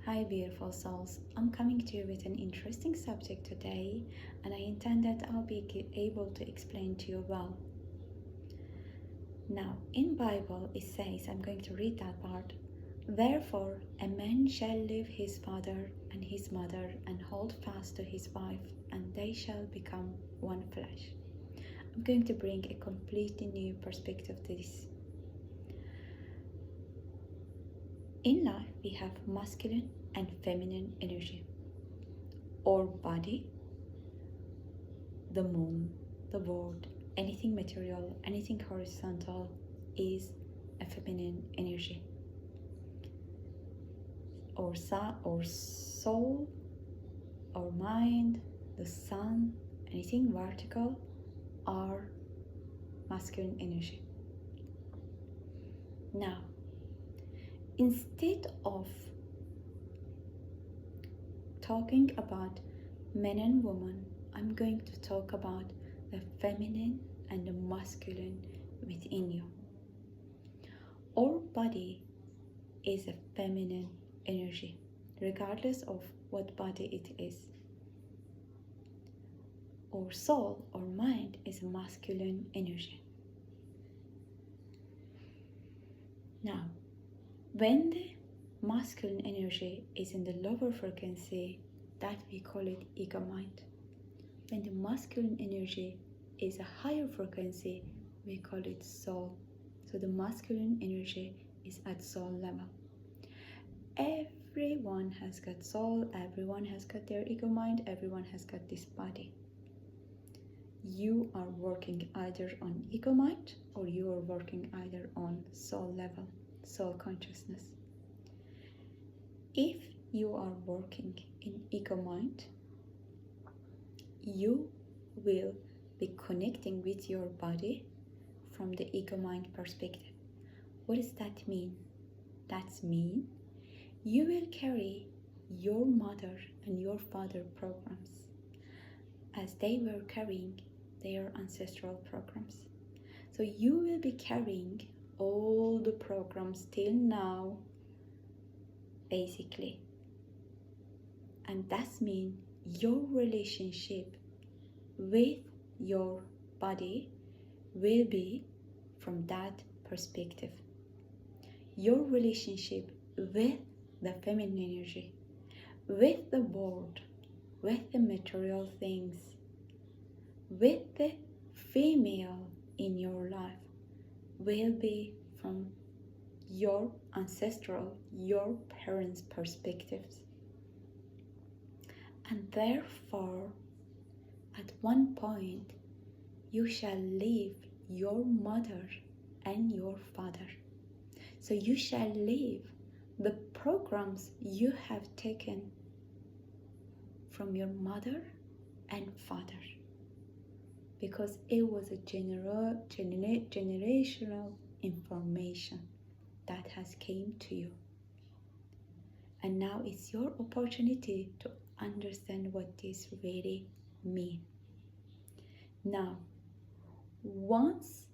Hi, beautiful souls. I'm coming to you with an interesting subject today, and I intend that I'll be able to explain to you well. Now, in Bible, it says, I'm going to read that part. Therefore, a man shall leave his father and his mother and hold fast to his wife, and they shall become one flesh. I'm going to bring a completely new perspective to this. In life, we have masculine and feminine energy, or body, the moon, the world, anything material, anything horizontal is a feminine energy. Or soul, or mind, the sun, anything vertical are masculine energy. Now, instead of talking about men and women, I'm going to talk about the feminine and the masculine within you. Our body is a feminine energy, regardless of what body it is. Our soul or mind is a masculine energy. Now, when the masculine energy is in the lower frequency, that we call it ego mind. When the masculine energy is a higher frequency, we call it soul. So the masculine energy is at soul level. Everyone has got soul, everyone has got their ego mind, everyone has got this body. You are working either on ego mind or you are working either on soul level, soul consciousness. If you are working in ego mind, you will be connecting with your body from the ego mind perspective. What does that mean? That means you will carry your mother and your father programs as they were carrying their ancestral programs. So you will be carrying all the programs till now, basically. And that means your relationship with your body will be from that perspective. Your relationship with the feminine energy, with the world, with the material things, with the female in your life will be from your ancestral, your parents' perspectives. And therefore, at one point, you shall leave your mother and your father. So you shall leave the programs you have taken from your mother and father, because it was a generational information that has came to you. And now it's your opportunity to understand what this really means. Now, once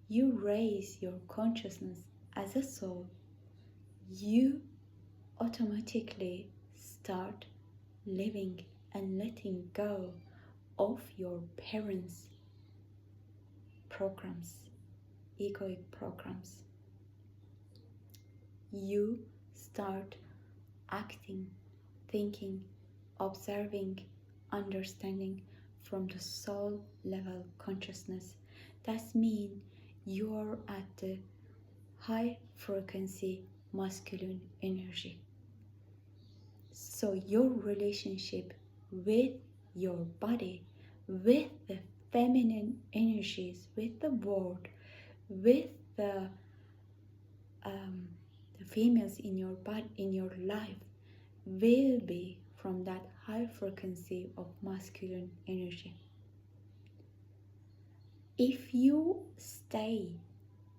you raise your consciousness as a soul, you automatically start living and letting go of your parents' programs, egoic programs. You start acting, thinking, observing, understanding from the soul level consciousness. That means you're at the high frequency masculine energy. So your relationship with your body, with the feminine energies, with the world, with the females in your body, in your life, will be from that high frequency of masculine energy. If you stay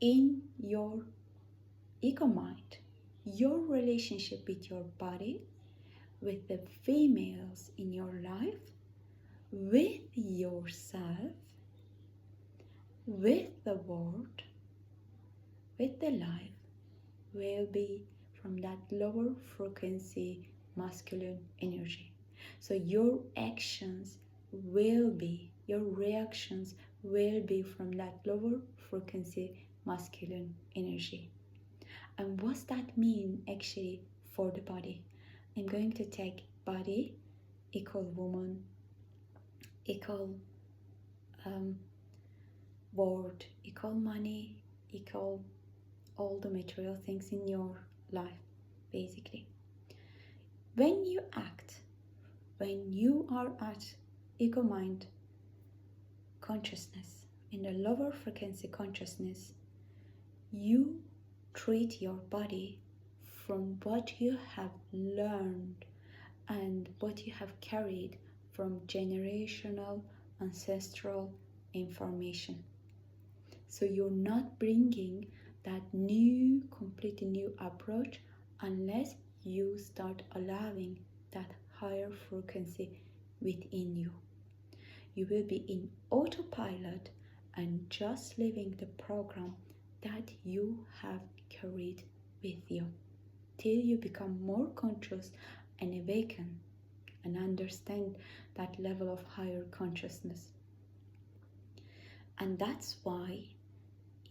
in your ego mind, your relationship with your body, with the females in your life, with yourself, with the world, with the life, will be from that lower frequency masculine energy. So your actions will be, your reactions will be from that lower frequency masculine energy. And what's that mean actually for the body? I'm going to take body equal woman equal word equal money equal all the material things in your life. Basically, when you act, when you are at ego mind consciousness, in the lower frequency consciousness, you treat your body from what you have learned and what you have carried from generational ancestral information. So you're not bringing that new, completely new approach unless you start allowing that higher frequency within you. You will be in autopilot and just living the program that you have carried with you till you become more conscious and awaken and understand that level of higher consciousness. And that's why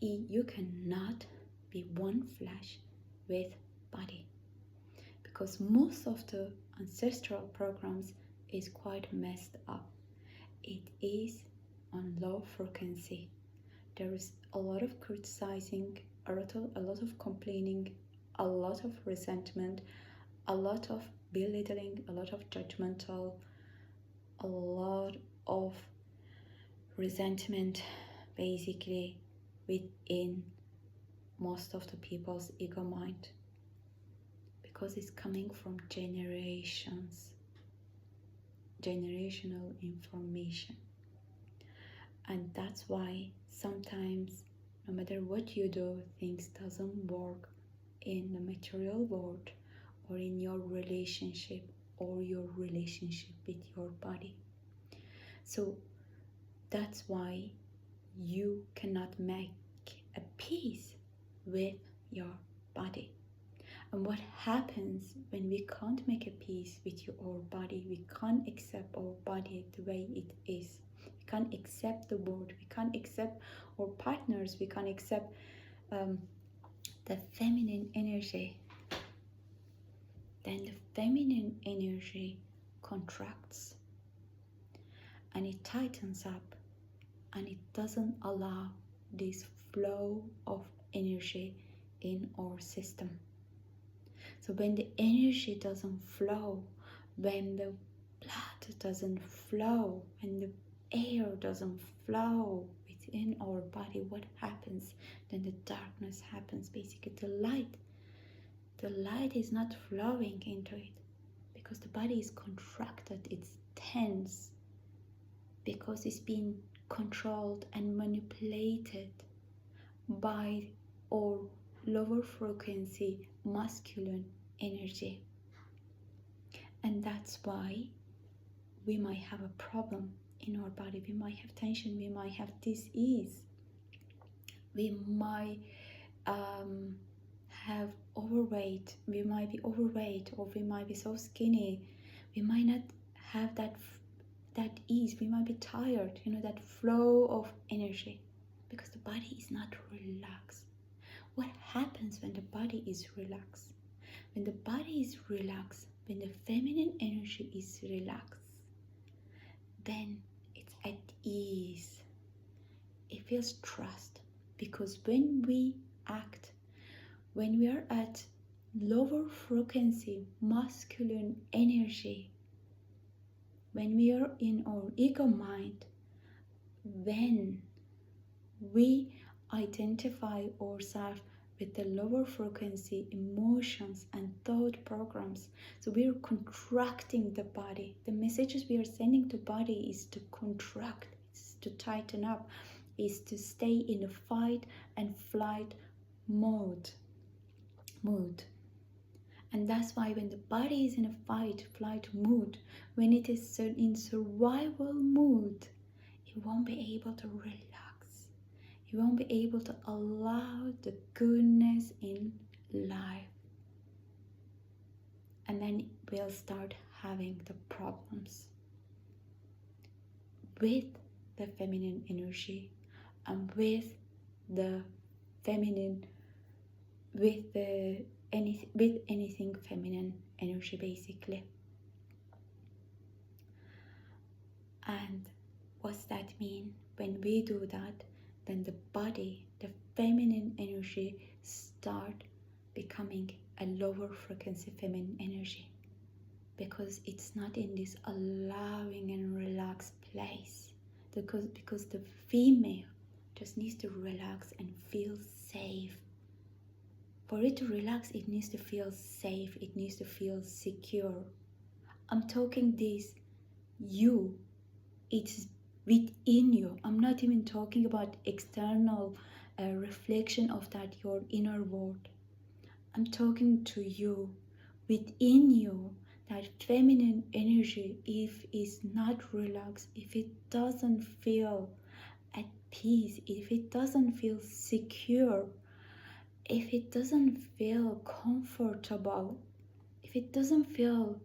you cannot be one flesh with body, because most of the ancestral programs is quite messed up. It is on low frequency. There is a lot of criticizing, a lot of complaining, a lot of resentment, a lot of belittling, a lot of judgmental, a lot of resentment basically within most of the people's ego mind, because it's coming from generational information. And that's why sometimes, no matter what you do, things doesn't work in the material world or in your relationship or your relationship with your body. So that's why you cannot make a peace with your body. And what happens when we can't make a peace with our body? We can't accept our body the way it is. We can't accept the world. We can't accept our partners. We can't accept the feminine energy. Then the feminine energy contracts and it tightens up, and it doesn't allow this flow of energy in our system. So when the energy doesn't flow, when the blood doesn't flow, when the air doesn't flow within our body, what happens? Then the darkness happens. Basically, the light is not flowing into it because the body is contracted, it's tense, because it's being controlled and manipulated by our lower frequency masculine energy. And that's why we might have a problem in our body. We might have tension, we might have disease, we might have overweight, we might be overweight, or we might be so skinny, we might not have that ease, we might be tired, that flow of energy, because the body is not relaxed. What happens when the body is relaxed? When the body is relaxed, when the feminine energy is relaxed, then it's at ease. It feels trust, because when we act, when we are at lower frequency masculine energy, when we are in our ego mind, when we identify ourselves with the lower frequency emotions and thought programs, so we are contracting the body. The messages we are sending to body is to contract, is to tighten up, is to stay in a fight and flight mode. And that's why when the body is in a fight-flight mood, when it is in survival mood, it won't be able to relax. You won't be able to allow the goodness in life. and then we'll start having the problems with the feminine energy and with the feminine, with anything feminine energy basically. And what's that mean? When we do that, then the body, the feminine energy, start becoming a lower frequency feminine energy, because it's not in this allowing and relaxed place. Because the female just needs to relax and feel safe. For it to relax, it needs to feel safe, it needs to feel secure. I'm talking this, it's within you. I'm not even talking about external reflection of that, your inner world. I'm talking to you, within you. That feminine energy, if it's not relaxed, if it doesn't feel at peace, if it doesn't feel secure, if it doesn't feel comfortable, if it doesn't feel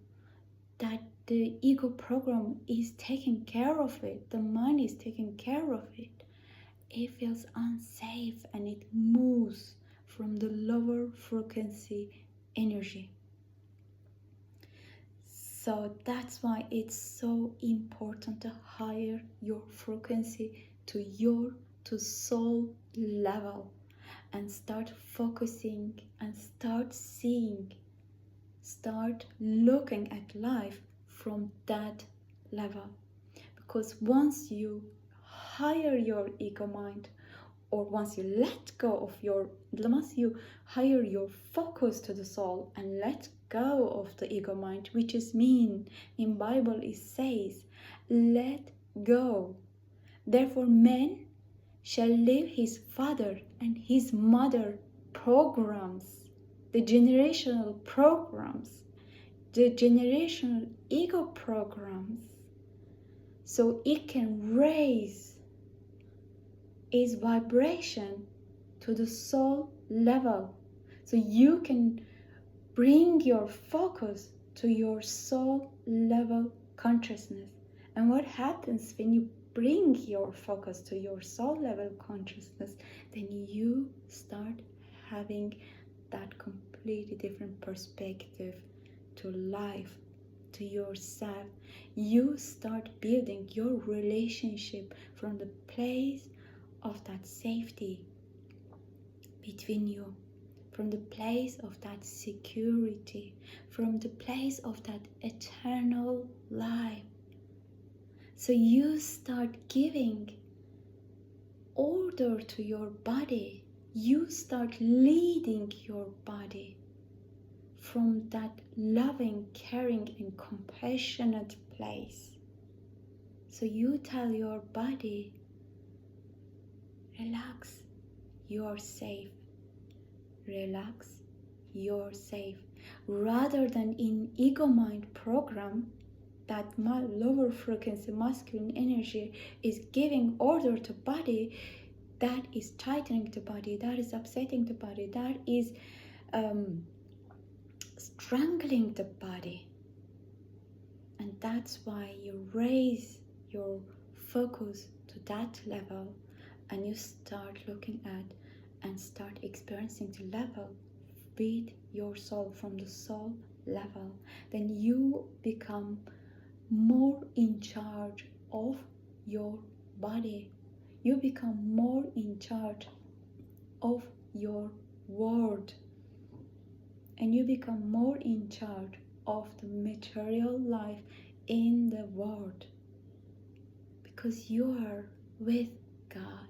that the ego program is taking care of it, the mind is taking care of it, it feels unsafe and it moves from the lower frequency energy. So that's why it's so important to higher your frequency to soul level, and start focusing and start seeing, start looking at life from that level. Because once you higher your ego mind, or once you once you higher your focus to the soul and let go of the ego mind, which is mean in Bible, it says, let go. Therefore man shall leave his father and his mother programs, the generational programs, the generational ego programs, so it can raise its vibration to the soul level, so you can bring your focus to your soul level consciousness. And what happens when you bring your focus to your soul level consciousness? Then you start having that completely different perspective to life, to yourself. You start building your relationship from the place of that safety between you, from the place of that security, from the place of that eternal life. So you start giving order to your body, you start leading your body from that loving, caring and compassionate place. So you tell your body, relax, you're safe. Relax, you're safe. Rather than in ego mind program, that lower frequency masculine energy is giving order to body, that is tightening the body, that is upsetting the body, that is strangling the body. And that's why you raise your focus to that level, and you start looking at and start experiencing the level with your soul, from the soul level. Then you become more in charge of your body. You become more in charge of your world. And you become more in charge of the material life in the world. Because you are with God.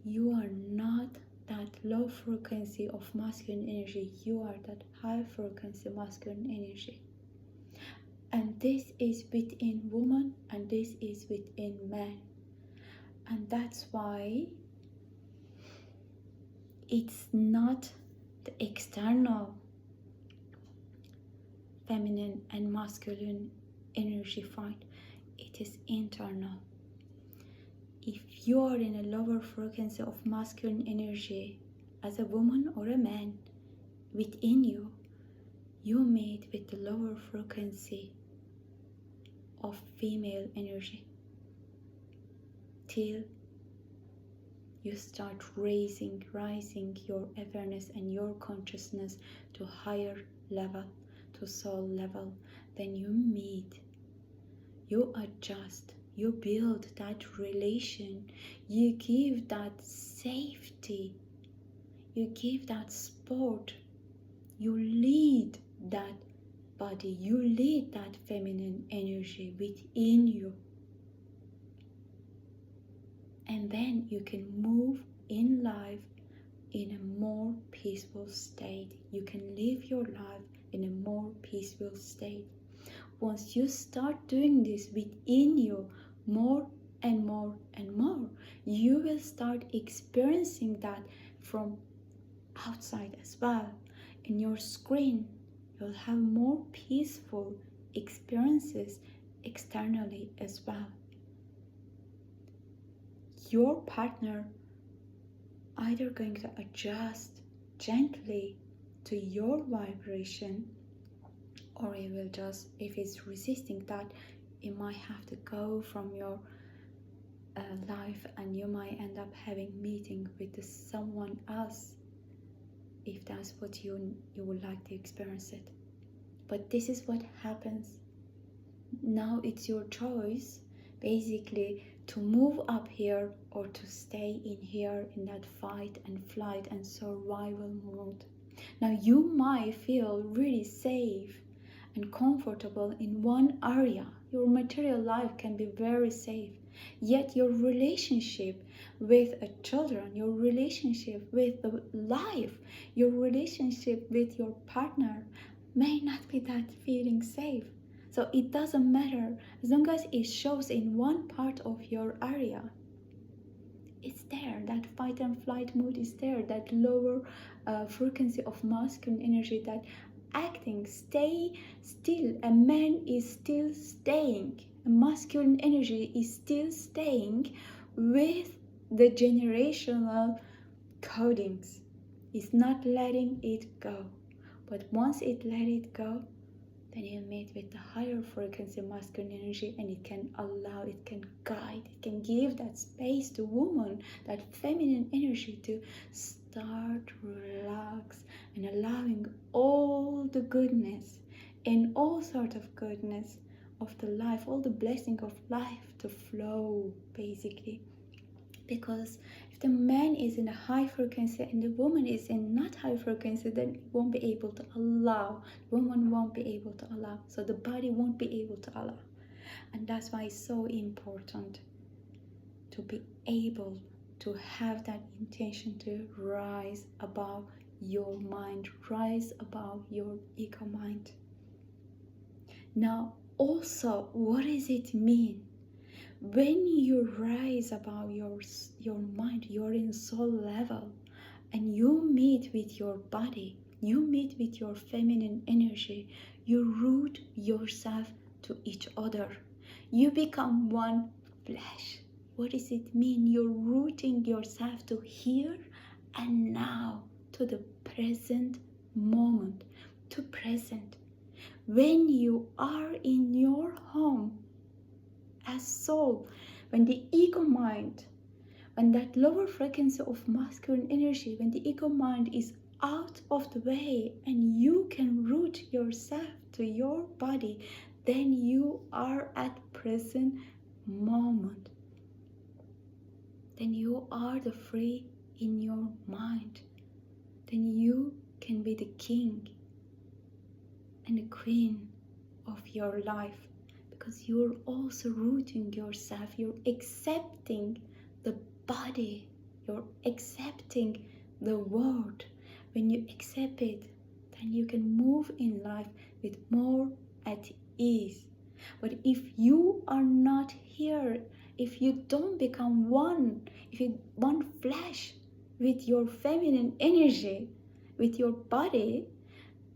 You are not that low frequency of masculine energy. You are that high frequency masculine energy. And this is within woman and this is within man. And that's why it's not the external feminine and masculine energy fight. It is internal. If you are in a lower frequency of masculine energy as a woman or a man within you, you meet with the lower frequency of female energy till you start rising your awareness and your consciousness to higher level, to soul level. Then you meet, you adjust, you build that relation, you give that safety, you give that support, you lead that body, you lead that feminine energy within you. And then you can move in life in a more peaceful state. You can live your life in a more peaceful state. Once you start doing this within you more and more and more, you will start experiencing that from outside as well. In your screen, you'll have more peaceful experiences externally as well. Your partner either going to adjust gently to your vibration, or it will just, if it's resisting that, it might have to go from your life, and you might end up having meeting with someone else if that's what you would like to experience it. But this is what happens. Now it's your choice basically to move up here or to stay in here in that fight and flight and survival mode. Now you might feel really safe and comfortable in one area. Your material life can be very safe, yet your relationship with children, your relationship with the life, your relationship with your partner may not be that feeling safe. So it doesn't matter, as long as it shows in one part of your area. It's there, that fight and flight mode is there, that lower frequency of masculine energy, that acting, stay still, a man is still staying, a masculine energy is still staying with the generational codings. It's not letting it go. But once it let it go, then you meet with the higher frequency masculine energy, and it can allow, it can guide, it can give that space to woman, that feminine energy to start relax and allowing all the goodness and all sort of goodness of the life, all the blessing of life to flow basically. Because if the man is in a high frequency and the woman is in not high frequency, then it won't be able to allow. The woman won't be able to allow. So the body won't be able to allow. And that's why it's so important to be able to have that intention to rise above your mind, rise above your ego mind. Now, also, what does it mean? When you rise above your mind, you're in soul level, and you meet with your body, you meet with your feminine energy, you root yourself to each other. You become one flesh. What does it mean? You're rooting yourself to here and now, to the present moment, to present. When you are in your home, as soul, when the ego mind, when that lower frequency of masculine energy, when the ego mind is out of the way and you can root yourself to your body, then you are at present moment. Then you are the free in your mind. Then you can be the king and the queen of your life. Because you're also rooting yourself, you're accepting the body, you're accepting the world. When you accept it, then you can move in life with more at ease. But if you are not here, if you don't become one, if you one flesh with your feminine energy, with your body,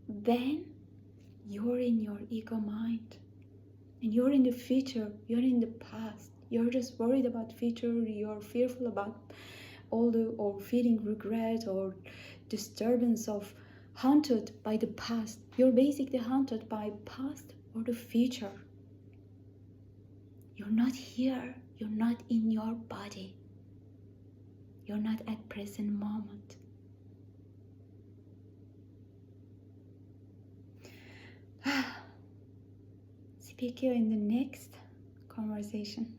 then you're in your ego mind. And you're in the future, you're in the past, you're just worried about future, you're fearful about all the, or feeling regret or disturbance of haunted by the past. You're basically haunted by past or the future. You're not here. You're not in your body. You're not at present moment. Speak you in the next conversation.